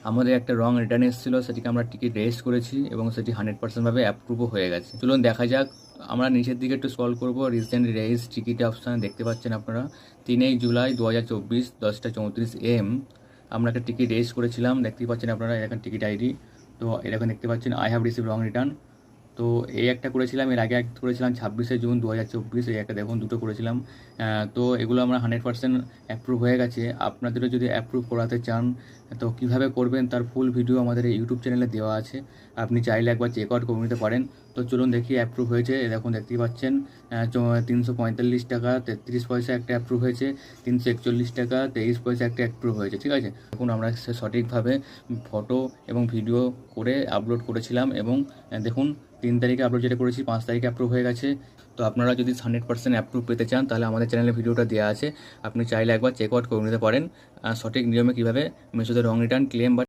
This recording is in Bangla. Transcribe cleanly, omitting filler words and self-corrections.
আমাদের একটা রং রিটার্ন এসেছিলো, সেটিকে আমরা টিকিট রেজিস্ট করেছি এবং সেটি 100% অ্যাপ্রুভও হয়ে গেছে। চলুন দেখা যাক। আমরা নিচের দিকে একটু স্ক্রল করবো, রিসেন্ট রেজ টিকিট অপশানে দেখতে পাচ্ছেন আপনারা 3 জুলাই 2024 10টা 34 AM আমরা একটা টিকিট রেজিস্ট করেছিলাম। দেখতেই পাচ্ছেন আপনারা, এখানে টিকিট আইডি। তো এরকম দেখতে পাচ্ছেন I have receive wrong return. তো এই একটা করেছিলাম, এর আগে একটা করেছিলাম 26 জুন 2024, এই একটা দেখুন দুটো করেছিলাম। তো এগুলো আমরা 100% অ্যাপ্রুভ হয়ে গেছে। আপনাদেরও যদি অ্যাপ্রুভ করাতে চান তো কীভাবে করবেন তার ফুল ভিডিও আমাদের এই ইউটিউব চ্যানেলে দেওয়া আছে, আপনি চাইলে একবার চেক আউট করে নিতে পারেন। তো চলুন দেখি অ্যাপ্রুভ হয়েছে। দেখুন দেখতেই পাচ্ছেন 345 টাকা 33 পয়সা একটা অ্যাপ্রুভ হয়েছে, 341 টাকা 23 পয়সা একটা অ্যাপ্রুভ হয়েছে। ঠিক আছে, দেখুন আমরা সঠিকভাবে ফটো এবং ভিডিও করে আপলোড করেছিলাম এবং দেখুন 3 তারিখে আপলোড যেটা করেছি 5 তারিখে অ্যাপ্রুভ হয়ে গেছে। তো আপনারা যদি 100% অ্যাপ্রুভ পেতে চান তাহলে আমাদের চ্যানেলে ভিডিওটা দেওয়া আছে, আপনি চাইলে একবার চেক আউট করে নিতে পারেন সঠিক নিয়মে কীভাবে মিশোতে রং রিটার্ন ক্লেম বা